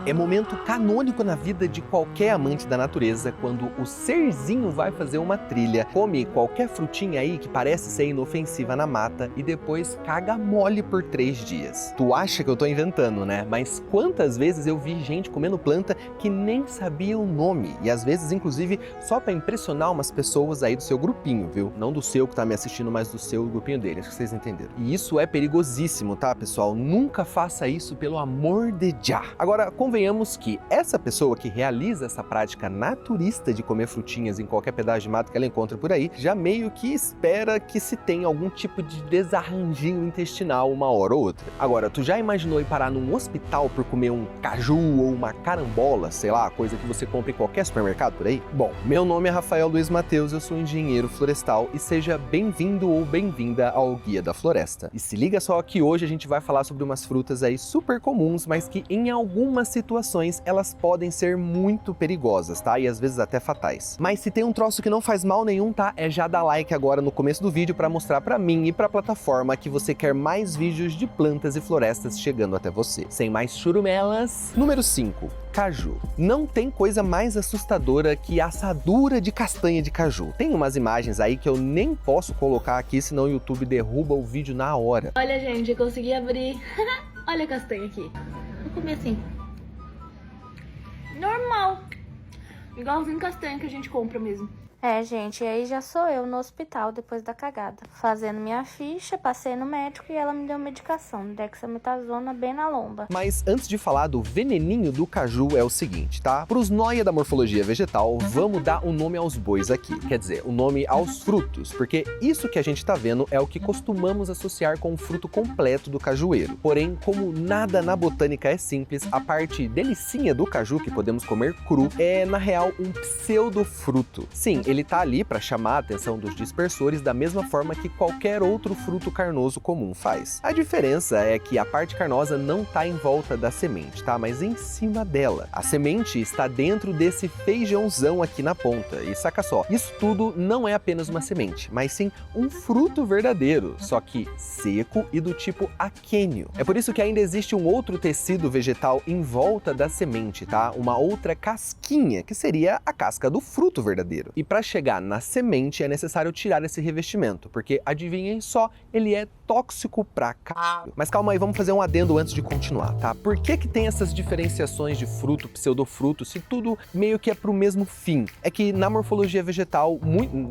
É momento canônico na vida de qualquer amante da natureza quando o serzinho vai fazer uma trilha, come qualquer frutinha aí que parece ser inofensiva na mata e depois caga mole por 3 dias. Tu acha que eu tô inventando, né? Mas quantas vezes eu vi gente comendo planta que nem sabia o nome e às vezes inclusive só pra impressionar umas pessoas aí do seu grupinho, viu? Não do seu que tá me assistindo, mas do seu grupinho dele, acho que vocês entenderam. E isso é perigosíssimo, tá, pessoal? Nunca faça isso, pelo amor de já. Agora, convenhamos que essa pessoa que realiza essa prática naturista de comer frutinhas em qualquer pedaço de mato que ela encontra por aí, já meio que espera que se tenha algum tipo de desarranjinho intestinal uma hora ou outra. Agora, tu já imaginou ir parar num hospital por comer um caju ou uma carambola, sei lá, coisa que você compra em qualquer supermercado por aí? Bom, meu nome é Rafael Luiz Mateus, eu sou engenheiro florestal e seja bem-vindo ou bem-vinda ao Guia da Floresta. E se liga só que hoje a gente vai falar sobre umas frutas aí super comuns, mas que em algumas situações elas podem ser muito perigosas, tá? E às vezes até fatais. Mas se tem um troço que não faz mal nenhum, tá? É já dar like agora no começo do vídeo para mostrar para mim e para a plataforma que você quer mais vídeos de plantas e florestas chegando até você. Sem mais churumelas. Número 5. Caju. Não tem coisa mais assustadora que a assadura de castanha de caju. Tem umas imagens aí que eu nem posso colocar aqui, senão o YouTube derruba o vídeo na hora. Olha, gente, eu consegui abrir. Olha a castanha aqui. Vou comer assim. Normal. Igualzinho castanha que a gente compra mesmo. É, gente, e aí já sou eu no hospital depois da cagada. Fazendo minha ficha, passei no médico e ela me deu medicação, dexametasona bem na lomba. Mas antes de falar do veneninho do caju é o seguinte, tá? Pros nóia da morfologia vegetal, vamos dar um nome aos bois aqui. Quer dizer, o nome aos frutos, porque isso que a gente tá vendo é o que costumamos associar com o fruto completo do cajueiro. Porém, como nada na botânica é simples, a parte delicinha do caju que podemos comer cru é, na real, um pseudofruto. Sim, ele tá ali para chamar a atenção dos dispersores da mesma forma que qualquer outro fruto carnoso comum faz. A diferença é que a parte carnosa não tá em volta da semente, tá? Mas em cima dela. A semente está dentro desse feijãozão aqui na ponta. E saca só, isso tudo não é apenas uma semente, mas sim um fruto verdadeiro, só que seco e do tipo aquênio. É por isso que ainda existe um outro tecido vegetal em volta da semente, tá? Uma outra casquinha, que seria a casca do fruto verdadeiro. E para chegar na semente é necessário tirar esse revestimento, porque adivinhem só, ele é tóxico pra caralho. Mas calma aí, vamos fazer um adendo antes de continuar, tá? Por que que tem essas diferenciações de fruto, pseudofruto, se tudo meio que é pro mesmo fim? É que na morfologia vegetal,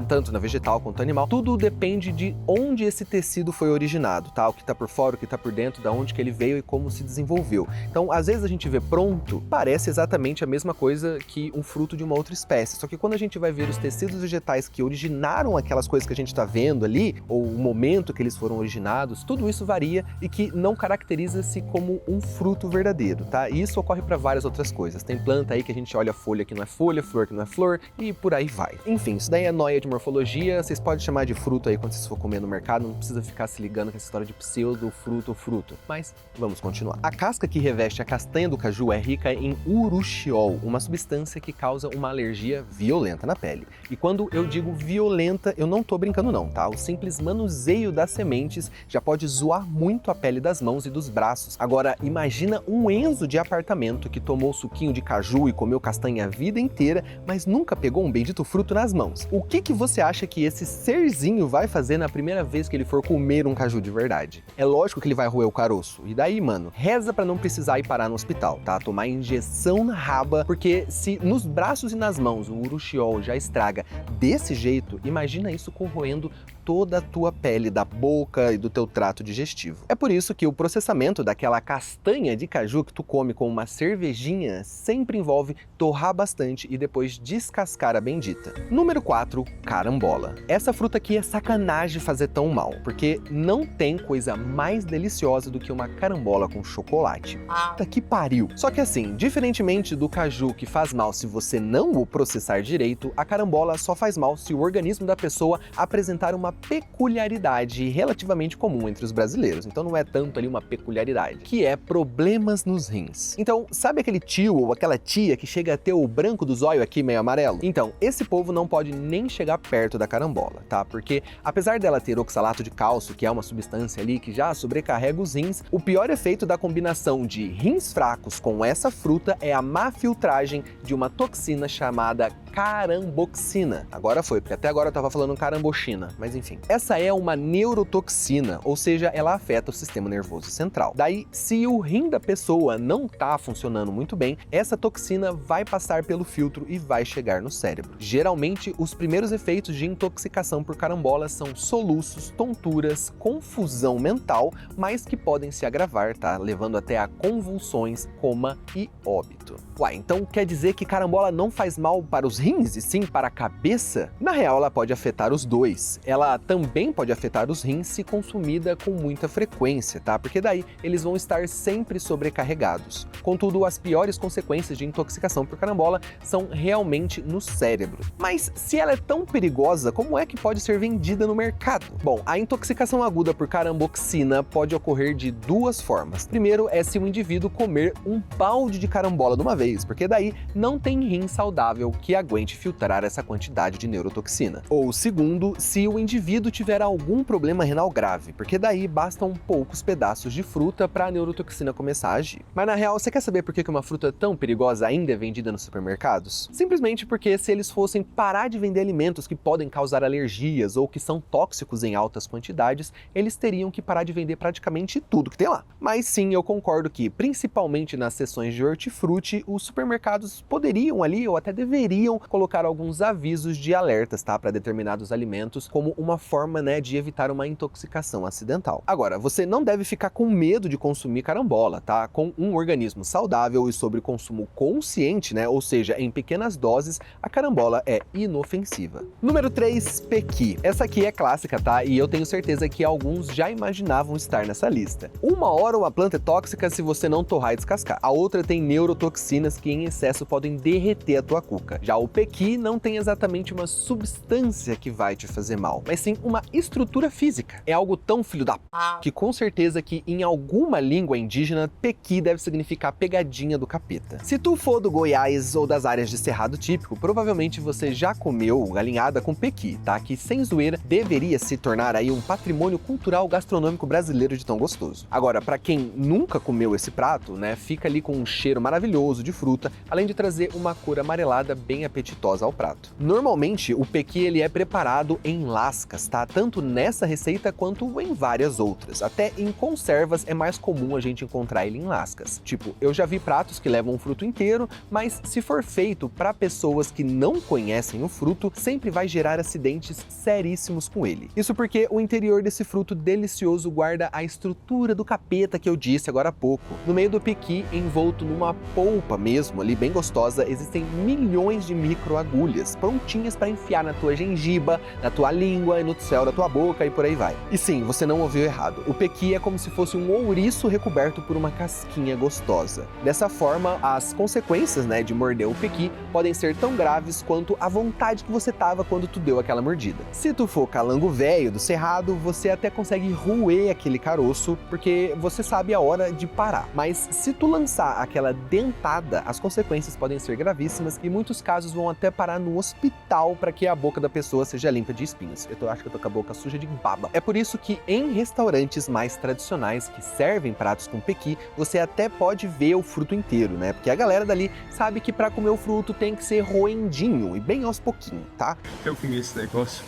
tanto na vegetal quanto animal, tudo depende de onde esse tecido foi originado, tá? O que tá por fora, o que tá por dentro, da onde que ele veio e como se desenvolveu. Então, às vezes a gente vê pronto, parece exatamente a mesma coisa que um fruto de uma outra espécie, só que quando a gente vai ver os tecidos vegetais que originaram aquelas coisas que a gente está vendo ali, ou o momento que eles foram originados, tudo isso varia e que não caracteriza-se como um fruto verdadeiro, tá? E isso ocorre para várias outras coisas. Tem planta aí que a gente olha folha que não é folha, flor que não é flor, e por aí vai. Enfim, isso daí é nóia de morfologia, vocês podem chamar de fruto aí quando vocês for comer no mercado, não precisa ficar se ligando com essa história de pseudo, fruto ou fruto. Mas vamos continuar. A casca que reveste a castanha do caju é rica em urushiol, uma substância que causa uma alergia violenta na pele. E quando eu digo violenta, eu não tô brincando não, tá? O simples manuseio das sementes já pode zoar muito a pele das mãos e dos braços. Agora, imagina um Enzo de apartamento que tomou suquinho de caju e comeu castanha a vida inteira, mas nunca pegou um bendito fruto nas mãos. O que você acha que esse serzinho vai fazer na primeira vez que ele for comer um caju de verdade? É lógico que ele vai roer o caroço. E daí, mano, reza pra não precisar ir parar no hospital, tá? Tomar injeção na raba, porque se nos braços e nas mãos o urushiol já estraga desse jeito, imagina isso corroendo toda a tua pele, da boca e do teu trato digestivo. É por isso que o processamento daquela castanha de caju que tu come com uma cervejinha sempre envolve torrar bastante e depois descascar a bendita. Número 4, carambola. Essa fruta aqui é sacanagem fazer tão mal, porque não tem coisa mais deliciosa do que uma carambola com chocolate. Puta que pariu! Só que assim, diferentemente do caju que faz mal se você não o processar direito, a carambola só faz mal se o organismo da pessoa apresentar uma peculiaridade relativamente comum entre os brasileiros, então não é tanto ali uma peculiaridade, que é problemas nos rins. Então, sabe aquele tio ou aquela tia que chega a ter o branco do zóio aqui meio amarelo? Então, esse povo não pode nem chegar perto da carambola, tá? Porque apesar dela ter oxalato de cálcio, que é uma substância ali que já sobrecarrega os rins, o pior efeito da combinação de rins fracos com essa fruta é a má filtragem de uma toxina chamada caramboxina. Agora foi, porque até agora eu tava falando caramboxina, mas enfim. Essa é uma neurotoxina, ou seja, ela afeta o sistema nervoso central. Daí, se o rim da pessoa não tá funcionando muito bem, essa toxina vai passar pelo filtro e vai chegar no cérebro. Geralmente, os primeiros efeitos de intoxicação por carambola são soluços, tonturas, confusão mental, mas que podem se agravar, tá? Levando até a convulsões, coma e óbito. Uai, então quer dizer que carambola não faz mal para os rins e sim para a cabeça? Na real, ela pode afetar os dois. Ela também pode afetar os rins se consumida com muita frequência, tá? Porque daí eles vão estar sempre sobrecarregados. Contudo, as piores consequências de intoxicação por carambola são realmente no cérebro. Mas se ela é tão perigosa, como é que pode ser vendida no mercado? Bom, a intoxicação aguda por caramboxina pode ocorrer de duas formas. Primeiro é se o indivíduo comer um balde de carambola de uma vez, porque daí não tem rim saudável que aguente filtrar essa quantidade de neurotoxina. Ou segundo, se o indivíduo tiver algum problema renal grave, porque daí bastam poucos pedaços de fruta para a neurotoxina começar a agir. Mas na real, você quer saber por que uma fruta tão perigosa ainda é vendida nos supermercados? Simplesmente porque se eles fossem parar de vender alimentos que podem causar alergias ou que são tóxicos em altas quantidades, eles teriam que parar de vender praticamente tudo que tem lá. Mas sim, eu concordo que, principalmente nas seções de hortifruti, os supermercados poderiam ali, ou até deveriam, colocar alguns avisos de alertas, tá, para determinados alimentos, como uma forma, né, de evitar uma intoxicação acidental. Agora, você não deve ficar com medo de consumir carambola, tá? Com um organismo saudável e sobre consumo consciente, né, ou seja, em pequenas doses, a carambola é inofensiva. Número 3, pequi. Essa aqui é clássica, tá? E eu tenho certeza que alguns já imaginavam estar nessa lista. Uma hora uma planta é tóxica se você não torrar e descascar. A outra tem neurotoxinas que em excesso podem derreter a tua cuca. Já o pequi não tem exatamente uma substância que vai te fazer mal, mas sim uma estrutura física. É algo tão filho da p... que com certeza que em alguma língua indígena, pequi deve significar pegadinha do capeta. Se tu for do Goiás ou das áreas de cerrado típico, provavelmente você já comeu galinhada com pequi, tá? Que sem zoeira deveria se tornar aí um patrimônio cultural gastronômico brasileiro de tão gostoso. Agora, para quem nunca comeu esse prato, né, fica ali com um cheiro maravilhoso de fruta, além de trazer uma cor amarelada bem apetitosa ao prato. Normalmente, o pequi ele é preparado em lascas, tá? Tanto nessa receita quanto em várias outras. Até em conservas é mais comum a gente encontrar ele em lascas. Tipo, eu já vi pratos que levam um fruto inteiro, mas se for feito para pessoas que não conhecem o fruto, sempre vai gerar acidentes seríssimos com ele. Isso porque o interior desse fruto delicioso guarda a estrutura do capeta que eu disse agora há pouco. No meio do pequi, envolto numa polpa mesmo, ali bem gostosa, existem milhões de microagulhas prontinhas para enfiar na tua gengiba, na tua língua e no céu da tua boca e por aí vai. E sim, você não ouviu errado. O pequi é como se fosse um ouriço recoberto por uma casquinha gostosa. Dessa forma, as consequências, né, de morder o pequi podem ser tão graves quanto a vontade que você tava quando tu deu aquela mordida. Se tu for calango velho do cerrado, você até consegue roer aquele caroço, porque você sabe a hora de parar. Mas se tu lançar aquela dentada, as consequências podem ser gravíssimas e muitos casos vão até parar no hospital para que a boca da pessoa seja limpa de espinhos. Eu acho que eu tô com a boca suja de baba. É por isso que em restaurantes mais tradicionais que servem pratos com pequi, você até pode ver o fruto inteiro, né? Porque a galera dali sabe que para comer o fruto tem que ser roendinho e bem aos pouquinhos, tá? Eu comi esse negócio,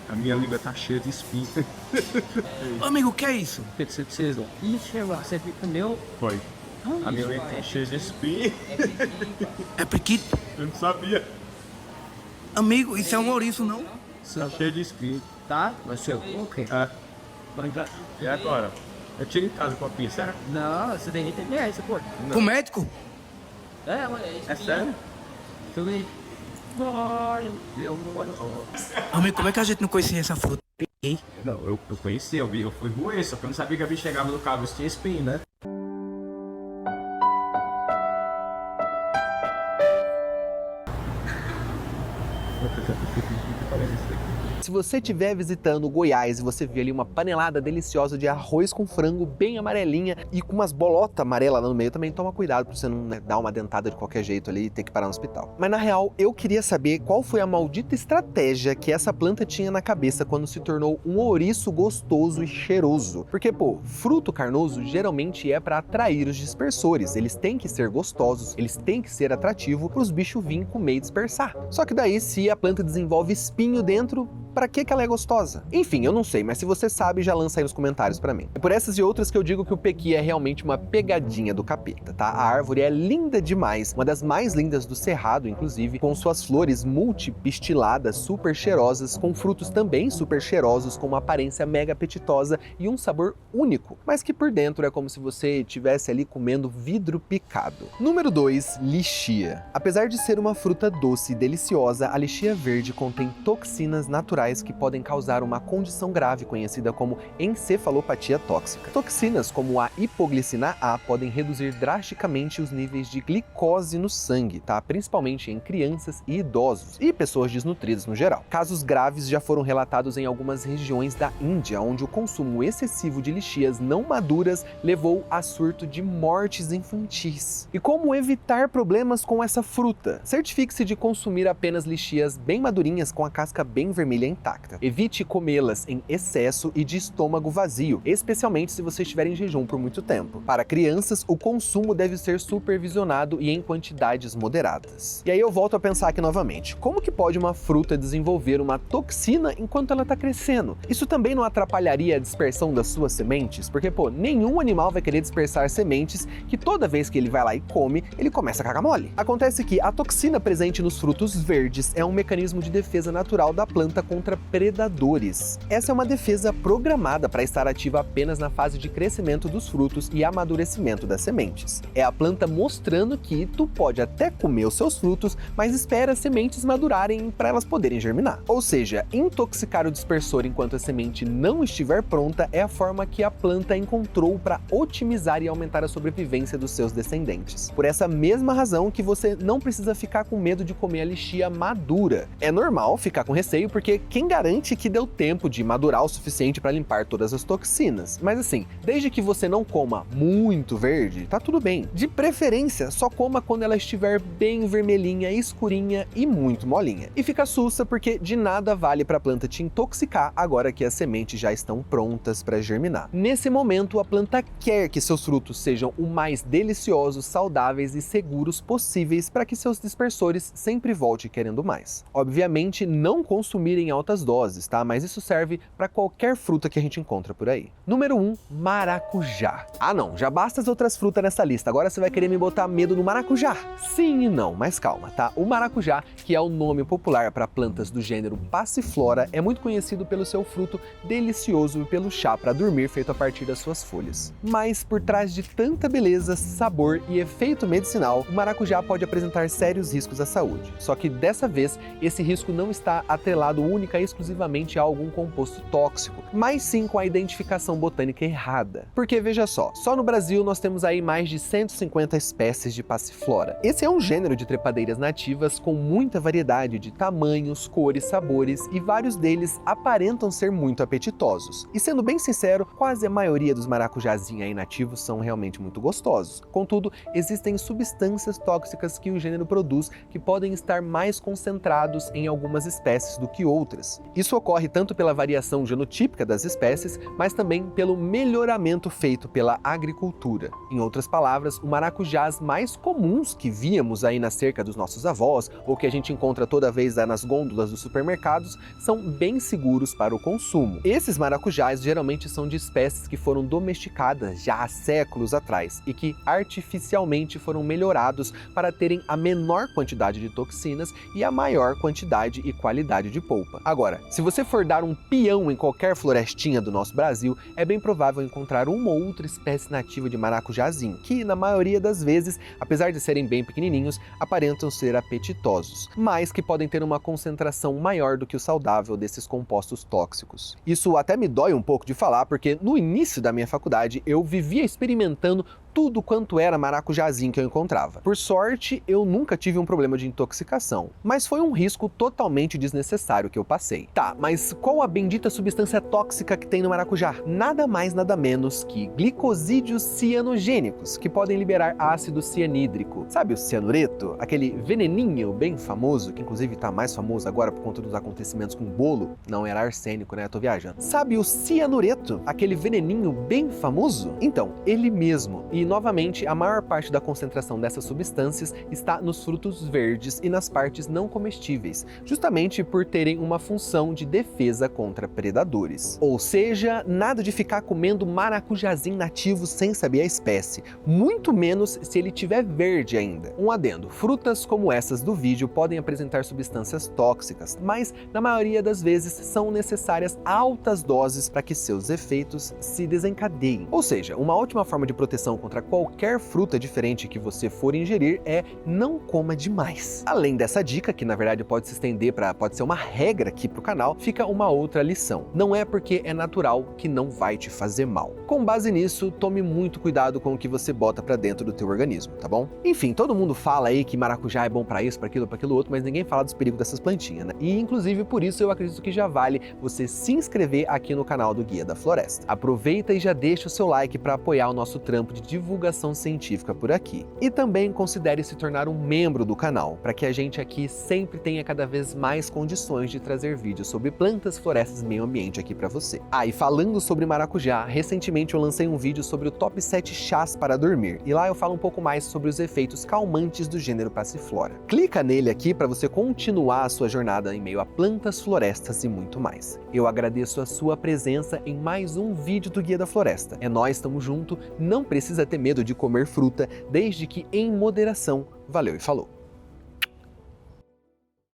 a minha língua tá cheia de espinho. Amigo, o que é isso? Ixi, você entendeu? Foi. A minha língua tá cheia de espinho. É pequito? Eu não sabia. Amigo, isso é um ouriço, não? Tá cheio de espinho. Tá? Mas eu, ok. E agora? Eu tiro em casa com a pia, certo? Não, você tem que entender isso, pô. Com o médico? É, mas É sério? Tudo Amigo, como é que a gente não conhecia essa fruta? Não, eu conheci, eu fui roer, só que eu não sabia que a bicha chegava no cabo e tinha espinho, né? Se se você estiver visitando Goiás e você ver ali uma panelada deliciosa de arroz com frango, bem amarelinha e com umas bolotas amarelas lá no meio, também toma cuidado pra você não, né, dar uma dentada de qualquer jeito ali e ter que parar no hospital. Mas na real, eu queria saber qual foi a maldita estratégia que essa planta tinha na cabeça quando se tornou um ouriço gostoso e cheiroso. Porque, pô, fruto carnoso geralmente é para atrair os dispersores. Eles têm que ser gostosos, eles têm que ser atrativos para os bichos virem comer e dispersar. Só que daí, se a planta desenvolve espinho dentro, pra que ela é gostosa? Enfim, eu não sei, mas se você sabe, já lança aí nos comentários pra mim. É por essas e outras que eu digo que o pequi é realmente uma pegadinha do capeta, tá? A árvore é linda demais, uma das mais lindas do cerrado, inclusive, com suas flores multipistiladas, super cheirosas, com frutos também super cheirosos, com uma aparência mega apetitosa e um sabor único, mas que por dentro é como se você estivesse ali comendo vidro picado. Número 2, lixia. Apesar de ser uma fruta doce e deliciosa, a lixia verde contém toxinas naturais que podem causar uma condição grave conhecida como encefalopatia tóxica. Toxinas como a hipoglicina A podem reduzir drasticamente os níveis de glicose no sangue, tá? Principalmente em crianças e idosos e pessoas desnutridas no geral. Casos graves já foram relatados em algumas regiões da Índia, onde o consumo excessivo de lixias não maduras levou a surto de mortes infantis. E como evitar problemas com essa fruta? Certifique-se de consumir apenas lixias bem madurinhas com a casca bem vermelha intacta. Evite comê-las em excesso e de estômago vazio, especialmente se você estiver em jejum por muito tempo. Para crianças, o consumo deve ser supervisionado e em quantidades moderadas. E aí eu volto a pensar aqui novamente, como que pode uma fruta desenvolver uma toxina enquanto ela está crescendo? Isso também não atrapalharia a dispersão das suas sementes? Porque, pô, nenhum animal vai querer dispersar sementes que toda vez que ele vai lá e come, ele começa a cagar mole. Acontece que a toxina presente nos frutos verdes é um mecanismo de defesa natural da planta contra predadores. Essa é uma defesa programada para estar ativa apenas na fase de crescimento dos frutos e amadurecimento das sementes. É a planta mostrando que tu pode até comer os seus frutos, mas espera as sementes madurarem para elas poderem germinar. Ou seja, intoxicar o dispersor enquanto a semente não estiver pronta é a forma que a planta encontrou para otimizar e aumentar a sobrevivência dos seus descendentes. Por essa mesma razão que você não precisa ficar com medo de comer a lixia madura. É normal ficar com receio porque quem garante que deu tempo de madurar o suficiente para limpar todas as toxinas? Mas assim, desde que você não coma muito verde, tá tudo bem. De preferência, só coma quando ela estiver bem vermelhinha, escurinha e muito molinha. E fica sussa porque de nada vale para a planta te intoxicar agora que as sementes já estão prontas para germinar. Nesse momento, a planta quer que seus frutos sejam o mais deliciosos, saudáveis e seguros possíveis para que seus dispersores sempre voltem querendo mais. Obviamente, não consumir em altas doses, tá? Mas isso serve para qualquer fruta que a gente encontra por aí. Número 1, maracujá. Ah não, já basta as outras frutas nessa lista, agora você vai querer me botar medo no maracujá? Sim e não, mas calma, tá? O maracujá, que é o nome popular para plantas do gênero Passiflora, é muito conhecido pelo seu fruto delicioso e pelo chá para dormir feito a partir das suas folhas. Mas por trás de tanta beleza, sabor e efeito medicinal, o maracujá pode apresentar sérios riscos à saúde. Só que dessa vez, esse risco não está atrelado única e exclusivamente a algum composto tóxico, mas sim com a identificação botânica errada. Porque veja só no Brasil nós temos aí mais de 150 espécies de Passiflora. Esse é um gênero de trepadeiras nativas com muita variedade de tamanhos, cores, sabores e vários deles aparentam ser muito apetitosos. E sendo bem sincero, quase a maioria dos maracujazinhos aí nativos são realmente muito gostosos. Contudo, existem substâncias tóxicas que o gênero produz que podem estar mais concentrados em algumas espécies do que outras. Isso ocorre tanto pela variação genotípica das espécies, mas também pelo melhoramento feito pela agricultura. Em outras palavras, os maracujás mais comuns que víamos aí na cerca dos nossos avós, ou que a gente encontra toda vez nas gôndolas dos supermercados, são bem seguros para o consumo. Esses maracujás geralmente são de espécies que foram domesticadas já há séculos atrás e que artificialmente foram melhorados para terem a menor quantidade de toxinas e a maior quantidade e qualidade de polpa. Agora, se você for dar um peão em qualquer florestinha do nosso Brasil, é bem provável encontrar uma ou outra espécie nativa de maracujazinho, que na maioria das vezes, apesar de serem bem pequenininhos, aparentam ser apetitosos, mas que podem ter uma concentração maior do que o saudável desses compostos tóxicos. Isso até me dói um pouco de falar, porque no início da minha faculdade eu vivia experimentando tudo quanto era maracujazinho que eu encontrava. Por sorte, eu nunca tive um problema de intoxicação, mas foi um risco totalmente desnecessário que eu passei. Tá, mas qual a bendita substância tóxica que tem no maracujá? Nada mais, nada menos que glicosídeos cianogênicos, que podem liberar ácido cianídrico. Sabe o cianureto? Aquele veneninho bem famoso, que inclusive tá mais famoso agora por conta dos acontecimentos com o bolo. Não era arsênico, né? Eu tô viajando. Sabe o cianureto? Aquele veneninho bem famoso? Então, ele mesmo. E novamente, a maior parte da concentração dessas substâncias está nos frutos verdes e nas partes não comestíveis, justamente por terem uma função de defesa contra predadores. Ou seja, nada de ficar comendo maracujazinho nativo sem saber a espécie, muito menos se ele tiver verde ainda. Um adendo, frutas como essas do vídeo podem apresentar substâncias tóxicas, mas na maioria das vezes são necessárias altas doses para que seus efeitos se desencadeiem. Ou seja, uma ótima forma de proteção contra qualquer fruta diferente que você for ingerir é não coma demais. Além dessa dica, que na verdade pode se estender pode ser uma regra aqui pro canal, fica uma outra lição. Não é porque é natural que não vai te fazer mal. Com base nisso, tome muito cuidado com o que você bota pra dentro do teu organismo, tá bom? Enfim, todo mundo fala aí que maracujá é bom pra isso, pra aquilo outro, mas ninguém fala dos perigos dessas plantinhas, né? E inclusive por isso eu acredito que já vale você se inscrever aqui no canal do Guia da Floresta. Aproveita e já deixa o seu like para apoiar o nosso trampo de divulgação científica por aqui. E também considere se tornar um membro do canal, para que a gente aqui sempre tenha cada vez mais condições de trazer vídeos sobre plantas, florestas e meio ambiente aqui para você. Ah, e falando sobre maracujá, recentemente eu lancei um vídeo sobre o top 7 chás para dormir, e lá eu falo um pouco mais sobre os efeitos calmantes do gênero Passiflora. Clica nele aqui para você continuar a sua jornada em meio a plantas, florestas e muito mais. Eu agradeço a sua presença em mais um vídeo do Guia da Floresta. É nóis, tamo junto, não precisa ter medo de comer fruta, desde que em moderação. Valeu e falou!